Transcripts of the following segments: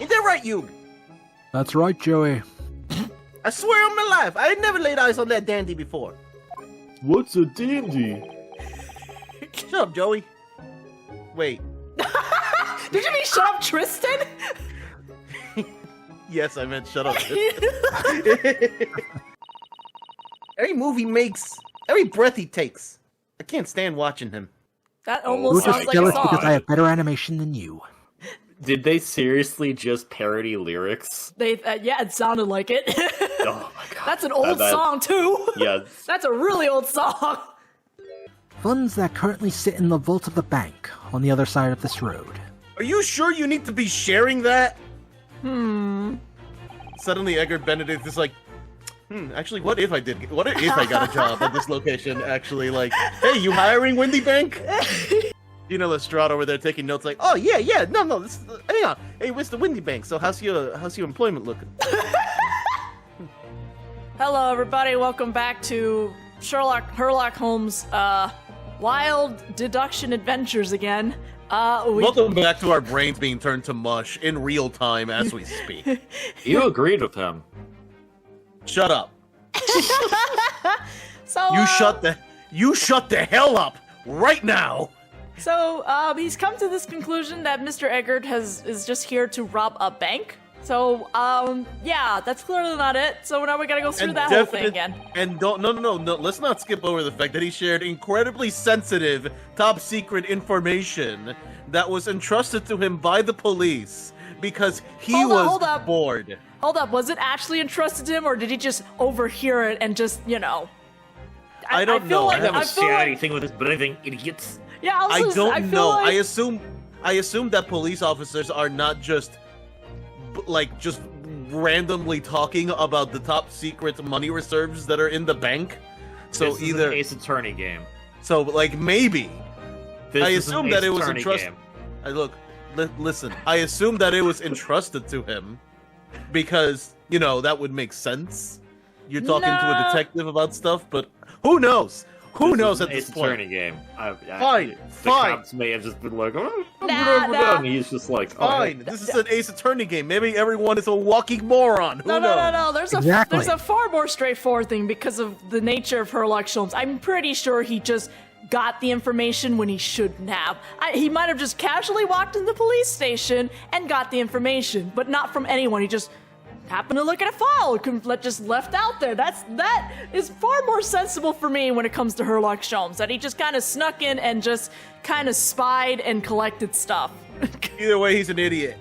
Ain't that right, you? That's right, Joey. I swear on my life, I had never laid eyes on that dandy before. What's a dandy? Shut up, Joey. Wait. Did you mean shut up, Tristan? Yes, I meant shut up. Every move he makes, every breath he takes, I can't stand watching him. That You're almost sounds just like a jealous song. because I have better animation than you. Did they seriously just parody lyrics? Yeah, it sounded like it. Oh my god. That's an old song, too. Yeah. That's a really old song. Funds that currently sit in the vault of the bank on the other side of this road. Are you sure you need to be sharing that? Suddenly, Edgar Benedict is like, actually, what if I got a job at this location? Actually, like, hey, you hiring Windy Bank? Gina Lestrade over there taking notes, like, oh yeah, no, hang on, hey, Mr. Windy Bank. So how's your employment looking? Hello, everybody. Welcome back to Sherlock Holmes' Wild Deduction Adventures again. Welcome back to our brains being turned to mush in real time as we speak. You agreed with him. Shut up. So You shut the hell up right now. So he's come to this conclusion that Mr. Eggert is just here to rob a bank. So yeah, that's clearly not it. So now we gotta go through that whole thing again. And no, let's not skip over the fact that he shared incredibly sensitive, top secret information that was entrusted to him by the police because he was bored. Hold up, was it actually entrusted to him, or did he just overhear it and just, you know? I don't know. I never share anything with this breathing idiots. Yeah, I don't know. I assume that police officers are not just randomly talking about the top secret money reserves that are in the bank. So this is an Ace Attorney game. So like maybe. I assume that it was entrusted. Listen. I assume that it was entrusted to him because that would make sense. You're talking to a detective about stuff, but who knows? Who knows at this point? Attorney game. Fine. The cops may have just been like, and he's just like, fine. This is an Ace Attorney game. Maybe everyone is a walking moron. Who knows? No. There's a far more straightforward thing because of the nature of Sherlock Holmes. I'm pretty sure he just got the information when he shouldn't have. He might have just casually walked in the police station and got the information, but not from anyone. He just happened to look at a file, just left out there. That is far more sensible for me when it comes to Sherlock Holmes, that he just kind of snuck in and just kind of spied and collected stuff. Either way, he's an idiot.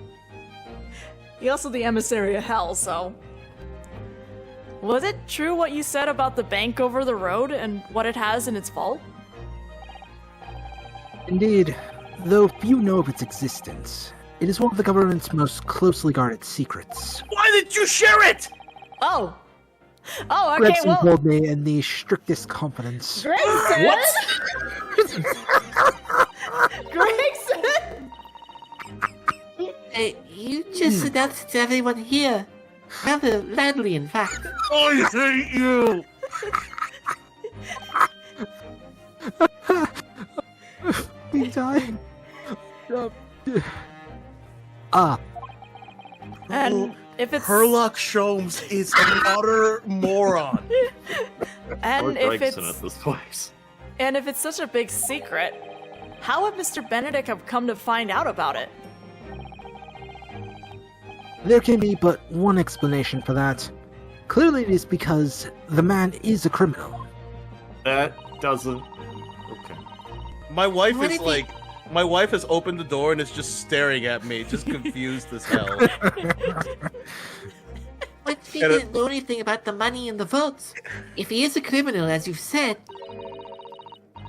He also the emissary of hell, so... Was it true what you said about the bank over the road and what it has in its vault? Indeed, though few know of its existence. It is one of the government's most closely guarded secrets. Why did you share it? Oh, okay, Gregson told me in the strictest confidence. Gregson? What? Gregson? Hey, you just announced to everyone here. Rather loudly, in fact. I hate you! We died. And if it's... Sherlock Holmes is an utter moron. And if Gregson it's... at this place. And if it's such a big secret, how would Mr. Benedict have come to find out about it? There can be but one explanation for that. Clearly it is because the man is a criminal. That doesn't... Okay. My wife has opened the door and is just staring at me, just confused as hell. What if he didn't know anything about the money in the vaults? If he is a criminal, as you've said,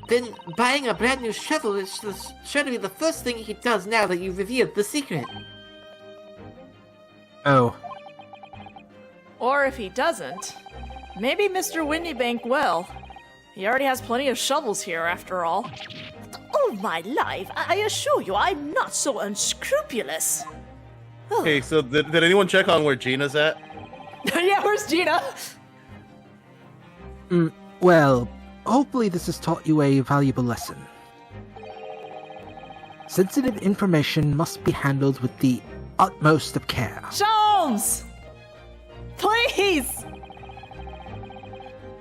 then buying a brand new shovel is sure to be the first thing he does now that you've revealed the secret. Oh. Or if he doesn't, maybe Mr. Windybank will. He already has plenty of shovels here, after all. All my life, I assure you, I'm not so unscrupulous. Hey, so did anyone check on where Gina's at? Yeah, where's Gina? Well, hopefully this has taught you a valuable lesson. Sensitive information must be handled with the utmost of care. Sholmes! Please!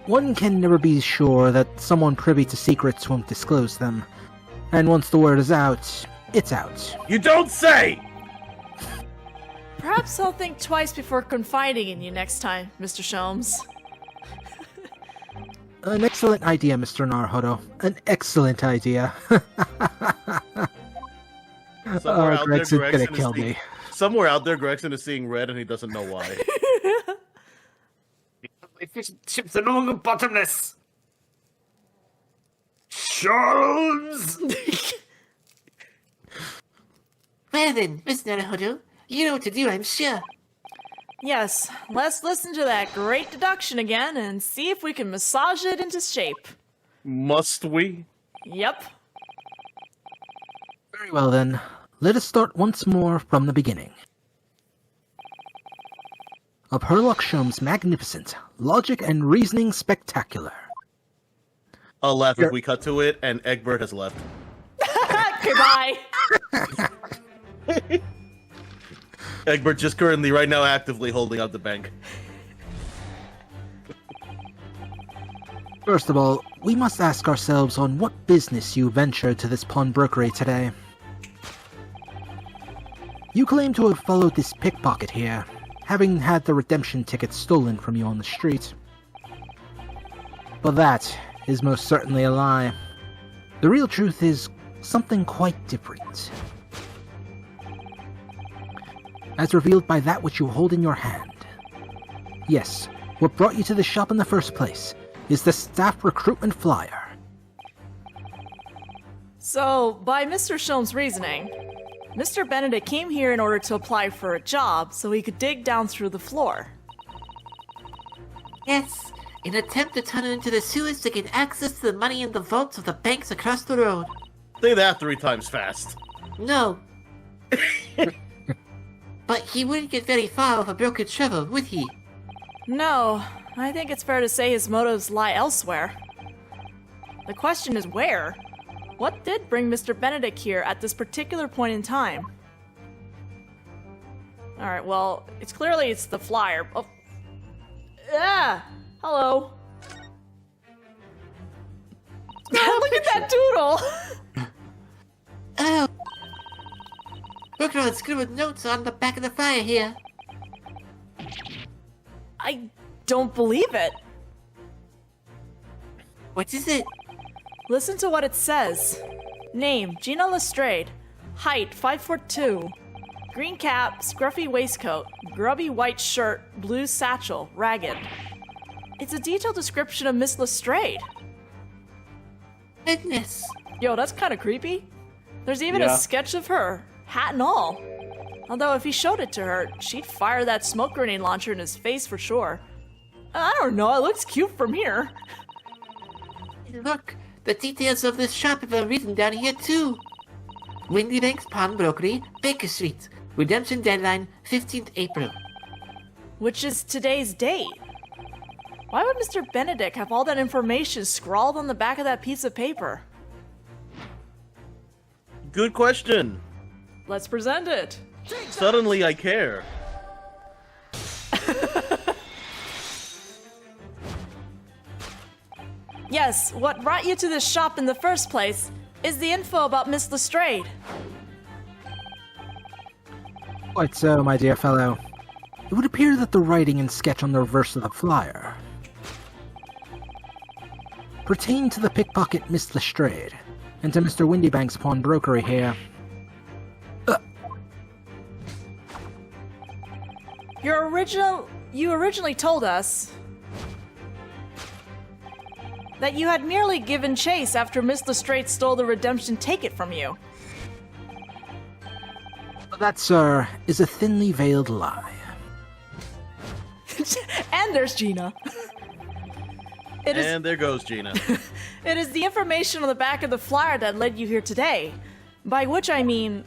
One can never be sure that someone privy to secrets won't disclose them. And once the word is out, it's out. You don't say! Perhaps I'll think twice before confiding in you next time, Mr. Sholmes. An excellent idea, Mr. Naruhodo. An excellent idea. Somewhere out there, Gregson gonna Gregson kill is seeing, me. somewhere out there, Gregson is seeing red and he doesn't know why. My fish and chips are no longer bottomless. Sholmes! Well then, Mr. Naruhodo, you know what to do, I'm sure. Yes, let's listen to that great deduction again and see if we can massage it into shape. Must we? Yep. Very well then. Let us start once more from the beginning. Of Herlock Sholmes' magnificent logic and reasoning spectacular. I'll laugh if we cut to it and Egbert has left. Goodbye. Egbert just currently, right now, actively holding up the bank. First of all, we must ask ourselves on what business you ventured to this pawnbrokery today. You claim to have followed this pickpocket here, having had the redemption ticket stolen from you on the street. But that is most certainly a lie. The real truth is something quite different. As revealed by that which you hold in your hand. Yes, what brought you to the shop in the first place is the staff recruitment flyer. So, by Mr. Sholmes' reasoning, Mr. Benedict came here in order to apply for a job so he could dig down through the floor. Yes, in an attempt to tunnel into the sewers to gain access to the money in the vaults of the banks across the road. Say that 3 times fast. No. But he wouldn't get very far with a broken shovel, would he? No, I think it's fair to say his motives lie elsewhere. The question is where? What did bring Mr. Benedict here at this particular point in time? Alright, well, it's the flyer. Oh. Ah! Hello. Look at that doodle! Oh. Look at all the scribbled notes on the back of the flyer here. I don't believe it. What is it? Listen to what it says. Name, Gina Lestrade. Height, 5'2". Green cap, scruffy waistcoat, grubby white shirt, blue satchel, ragged. It's a detailed description of Miss Lestrade. Goodness. Yo, that's kind of creepy. There's even a sketch of her, hat and all. Although if he showed it to her, she'd fire that smoke grenade launcher in his face for sure. I don't know, it looks cute from here. Look, the details of this shop have been written down here too. Windy Banks Pawnbrokery, Baker Street. Redemption deadline, 15th April. Which is today's date. Why would Mr. Benedict have all that information scrawled on the back of that piece of paper? Good question. Let's present it. Suddenly I care. Yes, what brought you to this shop in the first place is the info about Miss Lestrade. Quite so, my dear fellow. It would appear that the writing and sketch on the reverse of the flyer pertain to the pickpocket Miss Lestrade, and to Mr. Windybank's pawnbrokery here. You originally told us that you had merely given chase after Miss Lestrade stole the redemption ticket from you. That, sir, is a thinly veiled lie. And there's Gina. And there goes Gina. It is the information on the back of the flyer that led you here today. By which I mean,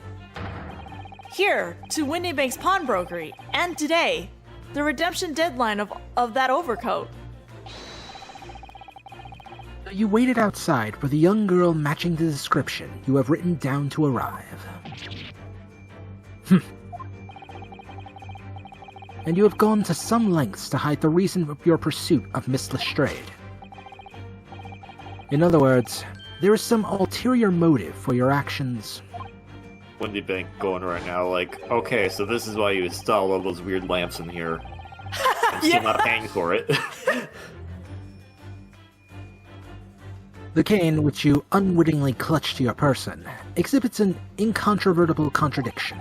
here, to Windybank's Pawnbrokery, and today, the redemption deadline of that overcoat. You waited outside for the young girl matching the description you have written down to arrive. and you have gone to some lengths to hide the reason of your pursuit of Miss Lestrade. In other words, there is some ulterior motive for your actions. Wendy Bank going right now, like, okay, so this is why you installed all those weird lamps in here. I'm still not paying for it. The cane, which you unwittingly clutch to your person, exhibits an incontrovertible contradiction.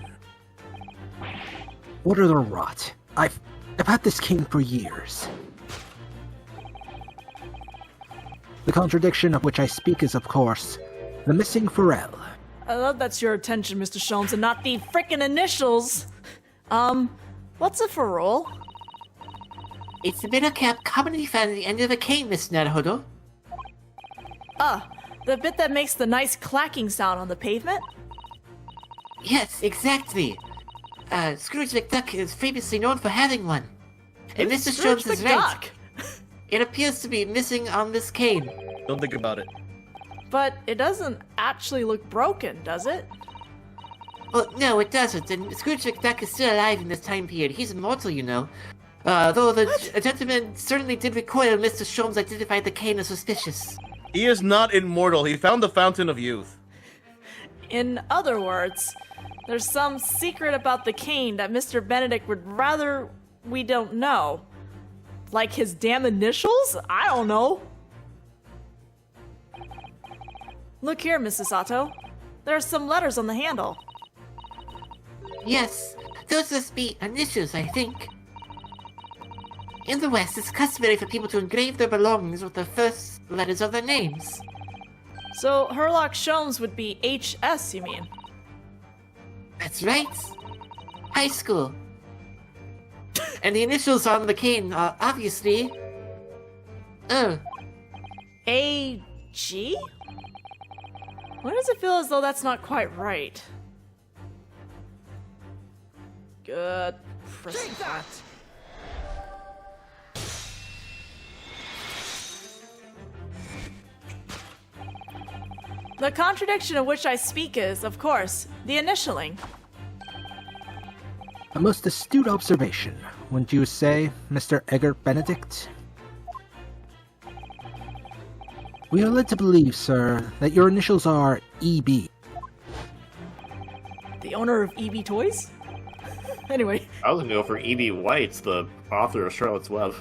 What are the rot? I've had this cane for years. The contradiction of which I speak is, of course, the missing Pharrell. I love that's your attention, Mr. Sholmes, and not the frickin' initials. What's a ferrule? It's the middle cap commonly found at the end of a cane, Miss Naruhodo. The bit that makes the nice clacking sound on the pavement? Yes, exactly. Scrooge McDuck is famously known for having one. And Mr. Sholmes is right. It appears to be missing on this cane. Don't think about it. But it doesn't actually look broken, does it? Well, no, it doesn't, and Scrooge McDuck is still alive in this time period. He's immortal, you know. Though the gentleman certainly did recoil when Mr. Sholmes identified the cane as suspicious. He is not immortal. He found the Fountain of Youth. In other words, there's some secret about the cane that Mr. Benedict would rather we don't know. Like his damn initials? I don't know. Look here, Mrs. Sato. There are some letters on the handle. Yes, those must be initials, I think. In the West, it's customary for people to engrave their belongings with the first letters of their names. So Herlock Sholmes would be HS, you mean? That's right. High school. And the initials on the cane are obviously... AG? Why does it feel as though that's not quite right? Good. Take that! The contradiction of which I speak is, of course, the initialing. A most astute observation, wouldn't you say, Mr. Egger Benedict? We are led to believe, sir, that your initials are EB. The owner of EB Toys? Anyway. I was gonna go for E.B. White's, the author of Charlotte's Web.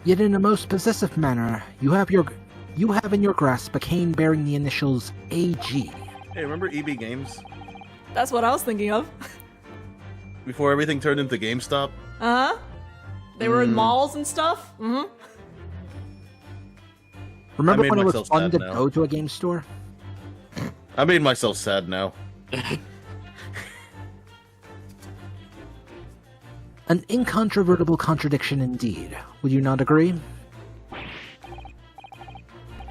Yet in a most possessive manner, you have in your grasp a cane bearing the initials AG. Hey, remember EB Games? That's what I was thinking of. Before everything turned into GameStop? Uh-huh. They were in malls and stuff? Mm-hmm. Remember when it was fun to go to a game store? I made myself sad now. An incontrovertible contradiction indeed, would you not agree?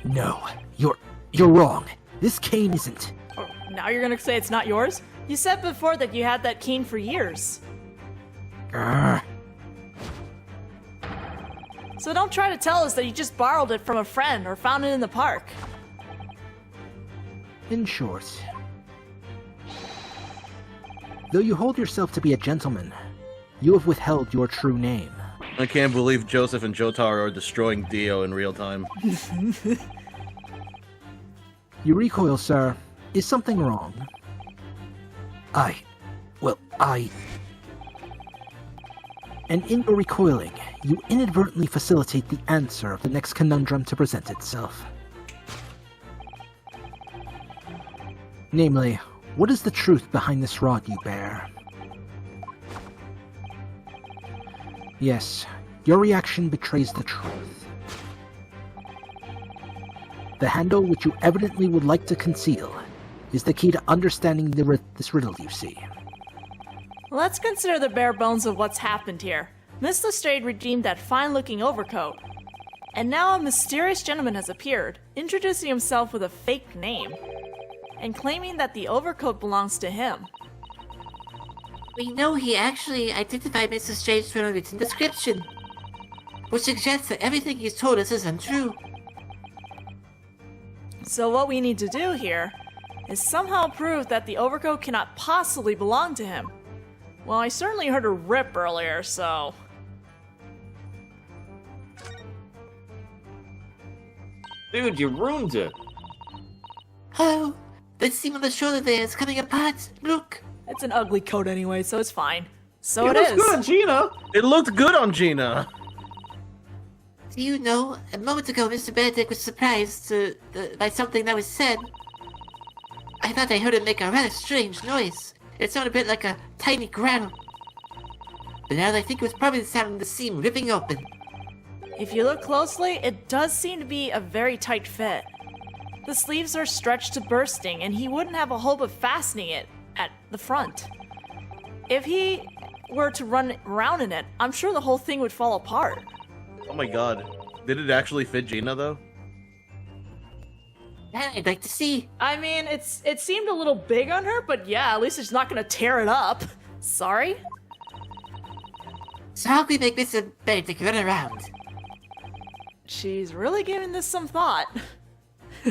No, you're wrong. This cane isn't. Oh, now you're gonna say it's not yours? You said before that you had that cane for years. So don't try to tell us that you just borrowed it from a friend or found it in the park. In short, though you hold yourself to be a gentleman, you have withheld your true name. I can't believe Joseph and Jotaro are destroying Dio in real time. You recoil, sir. Is something wrong? And in your recoiling, you inadvertently facilitate the answer of the next conundrum to present itself. Namely, what is the truth behind this rod you bear? Yes, your reaction betrays the truth. The handle which you evidently would like to conceal is the key to understanding this riddle you see. Let's consider the bare bones of what's happened here. Miss Lestrade redeemed that fine-looking overcoat. And now a mysterious gentleman has appeared, introducing himself with a fake name, and claiming that the overcoat belongs to him. We know he actually identified Mr. Strange from a written description, which suggests that everything he's told us is untrue. So what we need to do here is somehow prove that the overcoat cannot possibly belong to him. Well, I certainly heard a rip earlier, so... Dude, you ruined it. Oh, the seam on the shoulder there is coming apart. Look. It's an ugly coat anyway, so it's fine. So It it looks is. good on Gina. It looked good on Gina. Do you know, a moment ago Mr. Benedict was surprised by something that was said. I thought I heard it make a rather strange noise. It sounded a bit like a tiny growl. But now I think it was probably the sound of the seam ripping open. If you look closely, it does seem to be a very tight fit. The sleeves are stretched to bursting, and he wouldn't have a hope of fastening it at the front. If he were to run around in it, I'm sure the whole thing would fall apart. Oh my god. Did it actually fit Gina, though? That I'd like to see. I mean, it seemed a little big on her, but yeah, at least it's not gonna tear it up. Sorry? So how can we make Mr. Benedict run around? She's really giving this some thought.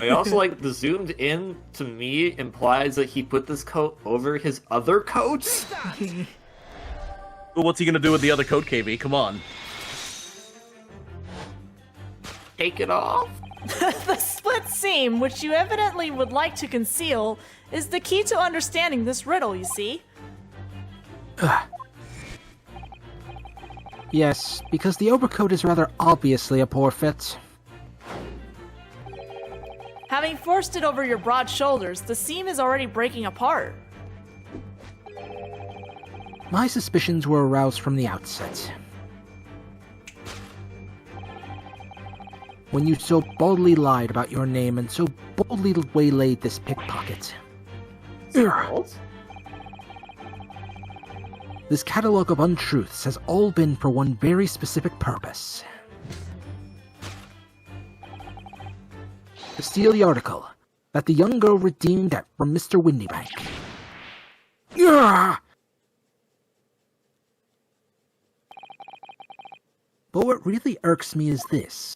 I also like the zoomed in, to me, implies that he put this coat over his other coats. Well, what's he gonna do with the other coat, KV? Come on. Take it off. The split seam, which you evidently would like to conceal, is the key to understanding this riddle, you see? Yes, because the overcoat is rather obviously a poor fit. Having forced it over your broad shoulders, the seam is already breaking apart. My suspicions were aroused from the outset. When you so boldly lied about your name and so boldly waylaid this pickpocket. This catalogue of untruths has all been for one very specific purpose. To steal the article that the young girl redeemed from Mr. Windybank. But what really irks me is this.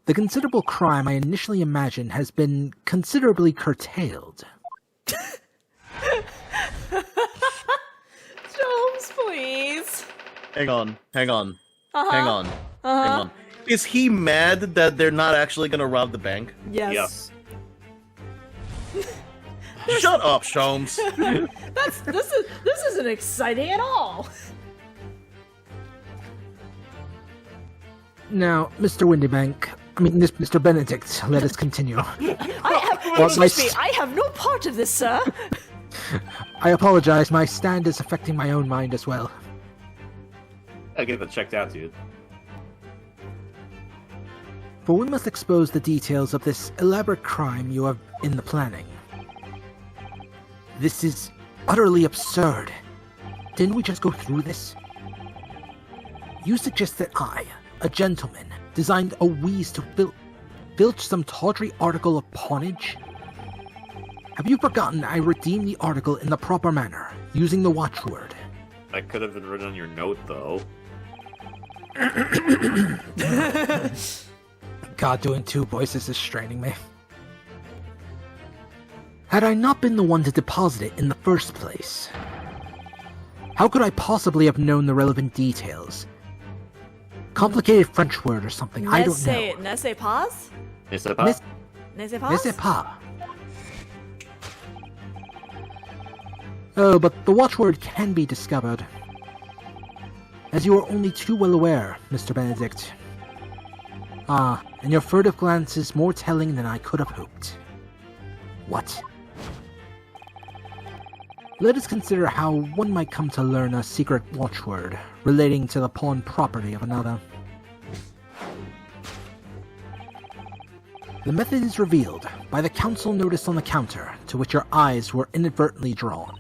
The considerable crime I initially imagined has been considerably curtailed. Jones, please. Hang on. Hang on. Is he mad that they're not actually gonna rob the bank? Yes. Shut up, Sholmes. This isn't exciting at all. Now, Mr. Mr. Benedict, let us continue. I have no part of this, sir. I apologize, my stand is affecting my own mind as well. I'll get that checked out, dude. For we must expose the details of this elaborate crime you have in the planning. This is utterly absurd. Didn't we just go through this? You suggest that I, a gentleman, designed a wheeze to filch some tawdry article of pawnage? Have you forgotten I redeemed the article in the proper manner, using the watchword? That could have been written on your note, though. God, doing two voices is straining me. Had I not been the one to deposit it in the first place, how could I possibly have known the relevant details? Complicated French word or something, I don't know. N'est-ce pas? N'est-ce pas? N'est-ce pas? N'est-ce pas? Oh, but the watchword can be discovered. As you are only too well aware, Mr. Benedict. Ah, and your furtive glance is more telling than I could have hoped. What? Let us consider how one might come to learn a secret watchword relating to the pawned property of another. The method is revealed by the council notice on the counter to which your eyes were inadvertently drawn.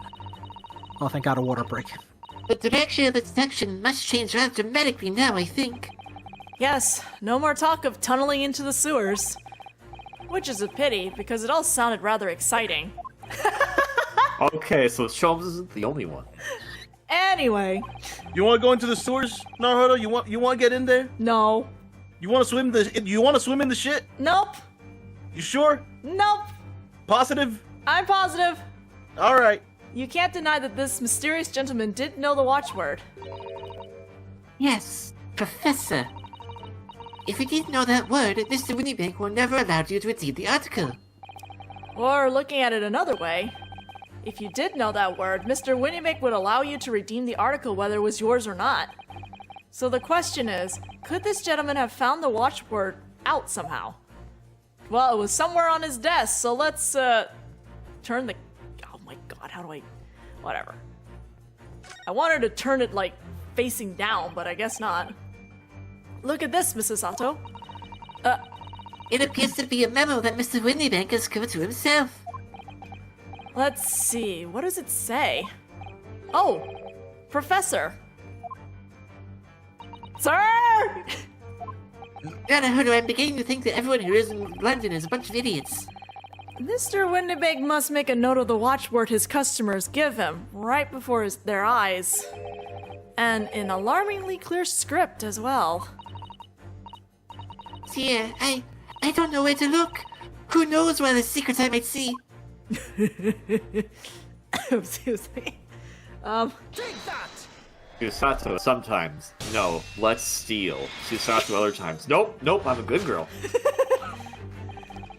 Oh, thank God, a water break. The direction of the section must change rather dramatically now, I think. Yes, no more talk of tunneling into the sewers. Which is a pity, because it all sounded rather exciting. Okay, so Sholmes isn't the only one. Anyway. You want to go into the sewers, Naruto? You want to get in there? No. You want to swim in the shit? Nope. You sure? Nope. Positive? I'm positive. All right. you can't deny that this mysterious gentleman did know the watchword. Yes, Professor. If you didn't know that word, Mr. Winniebank will never allow you to redeem the article. Or looking at it another way, if you did know that word, Mr. Winniebank would allow you to redeem the article whether it was yours or not. So the question is, could this gentleman have found the watchword out somehow? Well, it was somewhere on his desk, so let's, turn the... Oh my god, how do I... Whatever. I wanted to turn it, like, facing down, but I guess not. Look at this, Mrs. Sato. It appears to be a memo that Mr. Winniebank has given to himself. Let's see, what does it say? Oh, Professor. Sir! Hodo, I'm beginning to think that everyone who is in London is a bunch of idiots. Mr. Winniebank must make a note of the watchword his customers give him, right before their eyes. And in alarmingly clear script as well. Yeah, I don't know where to look. Who knows what other secrets I might see? Excuse me. Susato sometimes. No, let's steal. Susato other times. Nope, I'm a good girl.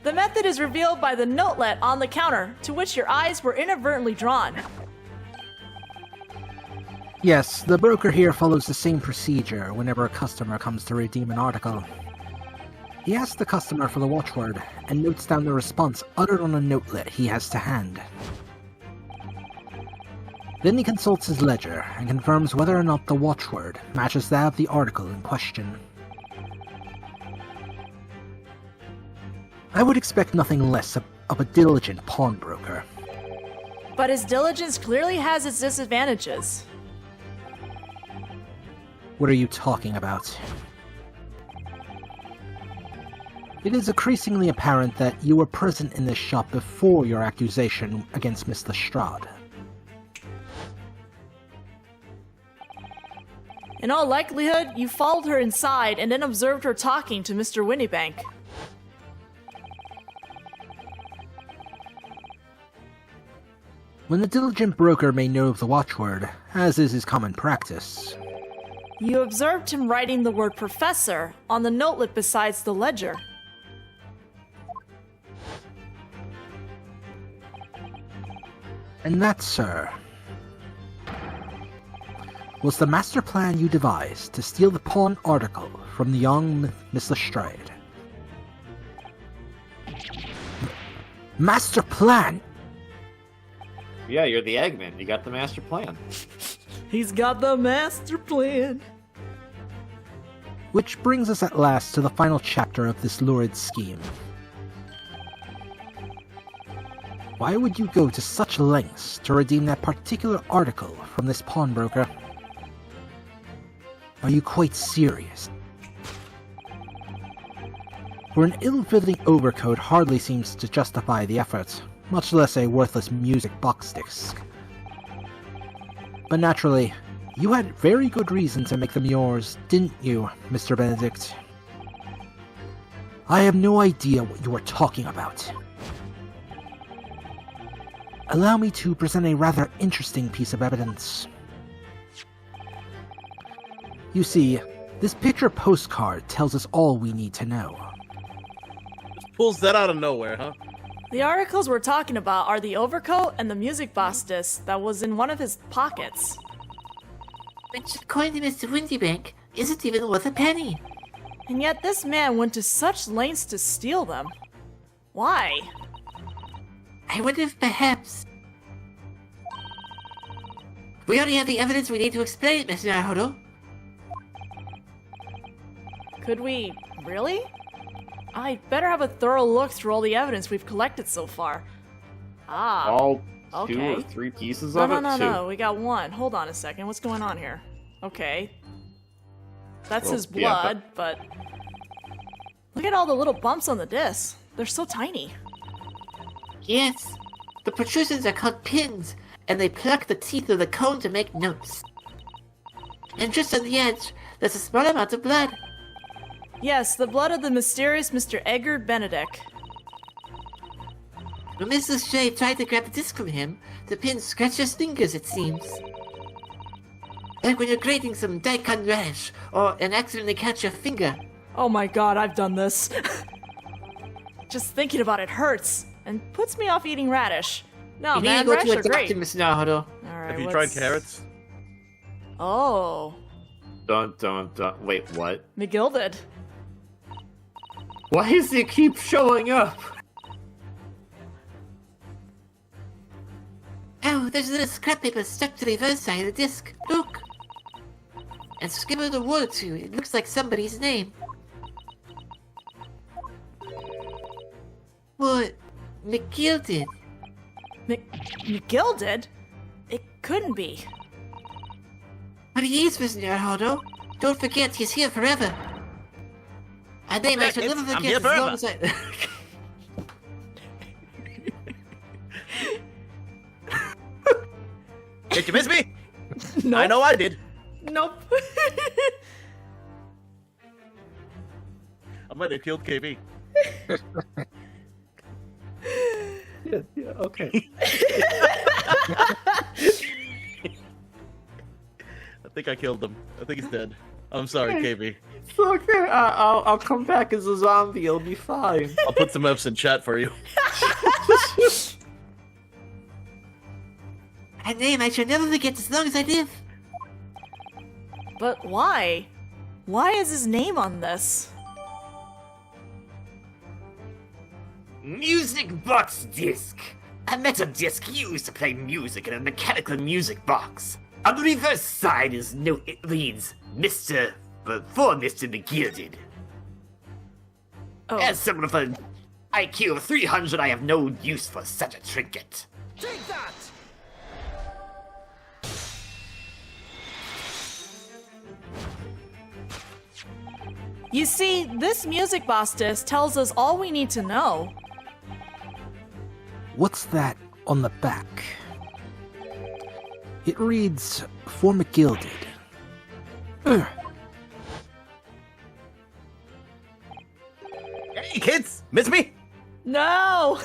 The method is revealed by the notelet on the counter, to which your eyes were inadvertently drawn. Yes, the broker here follows the same procedure whenever a customer comes to redeem an article. He asks the customer for the watchword and notes down the response uttered on a notelet he has to hand. Then he consults his ledger and confirms whether or not the watchword matches that of the article in question. I would expect nothing less of a diligent pawnbroker. But his diligence clearly has its disadvantages. What are you talking about? It is increasingly apparent that you were present in this shop before your accusation against Miss Lestrade. In all likelihood, you followed her inside and then observed her talking to Mr. Winniebank. When a diligent broker may know of the watchword, as is his common practice. You observed him writing the word professor on the notelet besides the ledger. And that, sir, was the master plan you devised to steal the pawn article from the young Miss Lestrade. Master plan? Yeah, you're the Eggman. You got the master plan. He's got the master plan. Which brings us at last to the final chapter of this lurid scheme. Why would you go to such lengths to redeem that particular article from this pawnbroker? Are you quite serious? For an ill-fitting overcoat hardly seems to justify the effort, much less a worthless music box disc. But naturally, you had very good reason to make them yours, didn't you, Mr. Benedict? I have no idea what you are talking about. Allow me to present a rather interesting piece of evidence. You see, this picture postcard tells us all we need to know. Pulls that out of nowhere, huh? The articles we're talking about are the overcoat and the music box disc that was in one of his pockets. Which, according to Mr. Winniebank, isn't even worth a penny. And yet this man went to such lengths to steal them. Why? I wonder if perhaps... We already have the evidence we need to explain it, Mr. Naruto. Could we... really? I better have a thorough look through all the evidence we've collected so far. Ah. All two okay. or three pieces of it? No, we got one. Hold on a second, what's going on here? Okay. That's his blood, but... Look at all the little bumps on the disc. They're so tiny. Yes. The protrusions are called pins, and they pluck the teeth of the cone to make notes. And just on the edge, there's a small amount of blood. Yes, the blood of the mysterious Mr. Edgar Benedict. When Mrs. Shea tried to grab the disc from him, the pin scratched his fingers, it seems. Like when you're grating some daikon radish, or and accidentally catch your finger. Oh my god, I've done this. Just thinking about it hurts, and puts me off eating radish. No, You need man, to go radish to a are doctor, great. Mr. Naruto. Alright, Have you tried carrots? Oh, Dun. Wait, what? McGilded. Why does it keep showing up? Oh, there's a little scrap paper stuck to the reverse side of the disc. Look. And scribbled a word or two. It looks like somebody's name. What? McGilded. McGilded? It couldn't be. But he is, Mr. Naruto. Don't forget, he's here forever. A name I shall never I'm forget here as long forever. as I... Did you miss me? Nope. I know I did. Nope. I might have killed KB. Yeah, okay. I think I killed him. I think he's dead. I'm sorry, KB. It's okay. I'll come back as a zombie. It'll be fine. I'll put some F's in chat for you. A name I shall never forget as long as I live. But why? Why is his name on this? Music box disc. A metal disc used to play music in a mechanical music box. On the reverse side it reads Mr. for Mr. McGilded. Oh, As someone with an IQ of 300, I have no use for such a trinket. you see, this music box disc tells us all we need to know. What's that on the back? It reads, for McGilded. Ugh. Hey, kids! Miss me? No!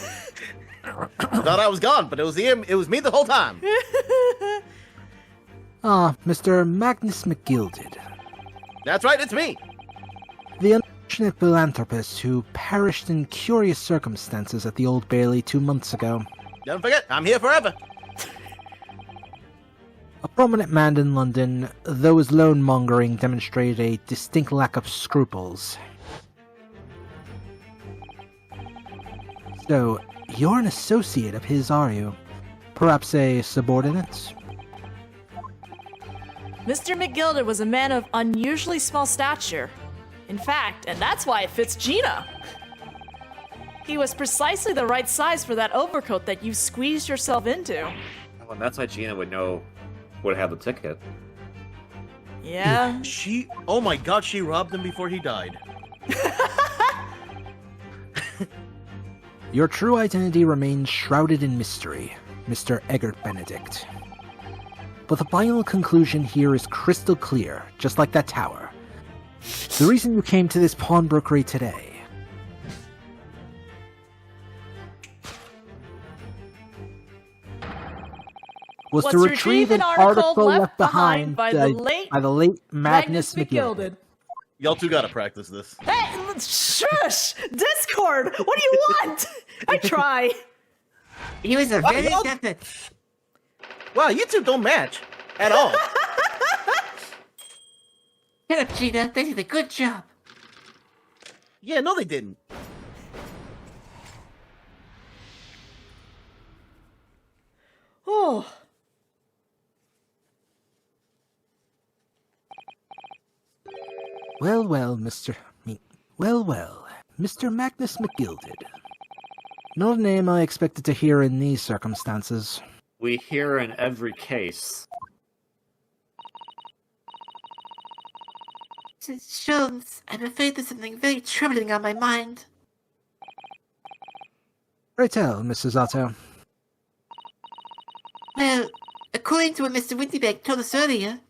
Thought I was gone, but it was him. It was me the whole time. Ah, Mr. Magnus McGilded. That's right, it's me. The unfortunate philanthropist who perished in curious circumstances at the Old Bailey 2 months ago. Don't forget, I'm here forever. A prominent man in London, though his loan-mongering demonstrated a distinct lack of scruples. So, you're an associate of his, are you? Perhaps a subordinate? Mr. McGilded was a man of unusually small stature. In fact, and that's why it fits Gina. He was precisely the right size for that overcoat that you squeezed yourself into. Oh, and that's why Gina would have the ticket. Yeah. Oh my god, she robbed him before he died. Your true identity remains shrouded in mystery, Mr. Eggert Benedict. But the final conclusion here is crystal clear, just like that tower. The reason you came to this pawnbrokery today was to retrieve an article left behind by the late Magnus McGilded. Y'all two gotta practice this. Hey, shush! Discord! What do you want? I try. He was a very y'all- definite. Wow, you two don't match. At all. Get up, Gina. They did a good job. Yeah, no they didn't. Oh. Well, Mr. Magnus McGilded. Not a name I expected to hear in these circumstances. We hear in every case. Sholmes, I'm afraid there's something very troubling on my mind. Pray tell, Mrs. Otto. Well, according to what Mr. Windybank told us earlier,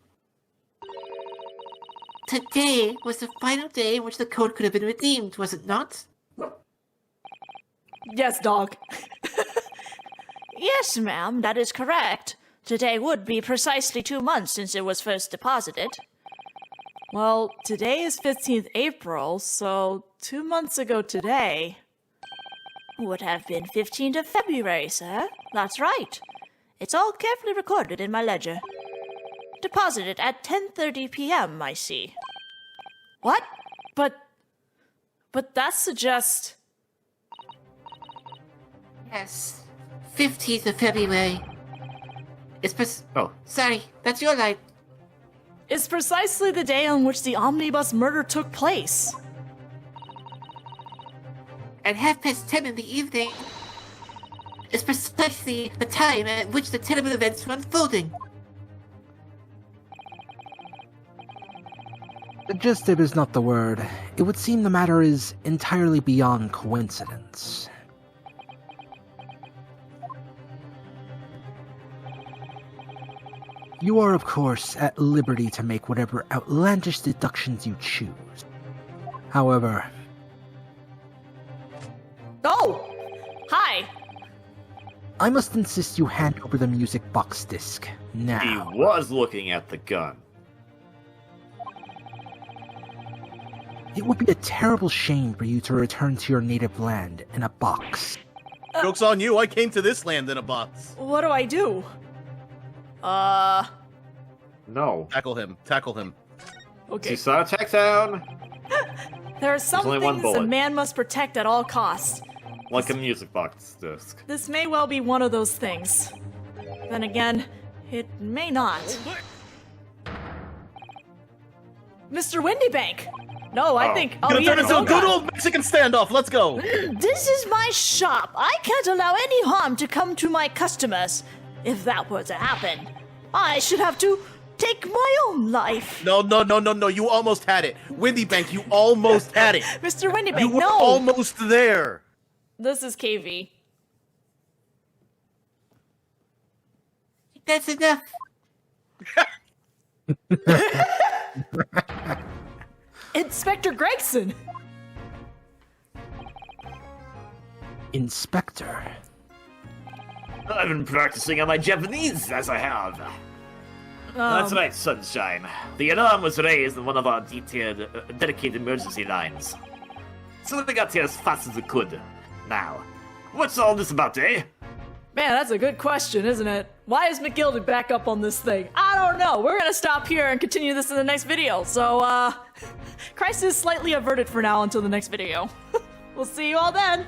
today was the final day in which the code could have been redeemed, was it not? Yes, dog. Yes, ma'am, that is correct. Today would be precisely 2 months since it was first deposited. Well, today is 15th April, so 2 months ago today... Would have been 15th of February, sir. That's right. It's all carefully recorded in my ledger. Deposited at 10:30 p.m., I see. What? But that suggests... Yes. 15th of February. Oh, sorry. That's your line. It's precisely the day on which the omnibus murder took place. At 10:30 in the evening is precisely the time at which the terrible events were unfolding. Suggestive is not the word. It would seem the matter is entirely beyond coincidence. You are, of course, at liberty to make whatever outlandish deductions you choose. However... Oh! Hi! I must insist you hand over the music box disc, now. He was looking at the gun. It would be a terrible shame for you to return to your native land in a box. Joke's on you, I came to this land in a box. What do I do? No. Tackle him. Okay. You saw attack down? There are some only one things a bullet. man must protect at all costs. Like a music box disc. This may well be one of those things. Then again, it may not. Mr. Windybank! No, I think... Oh, Gonna yeah, turn into a hold good on. old Mexican standoff, let's go! This is my shop. I can't allow any harm to come to my customers. If that were to happen, I should have to take my own life. No, you almost had it. Windybank, you almost had it. Mr. Windybank, You were no! almost there. This is KV. That's enough. Inspector Gregson! Inspector. I've been practicing on my Japanese, as I have. That's right, Sunshine. The alarm was raised on one of our dedicated emergency lines. So we got here as fast as we could. Now, what's all this about, eh? Man, that's a good question, isn't it? Why is McGildy back up on this thing? I don't know. We're gonna stop here and continue this in the next video. So, crisis slightly averted for now until the next video. We'll see you all then.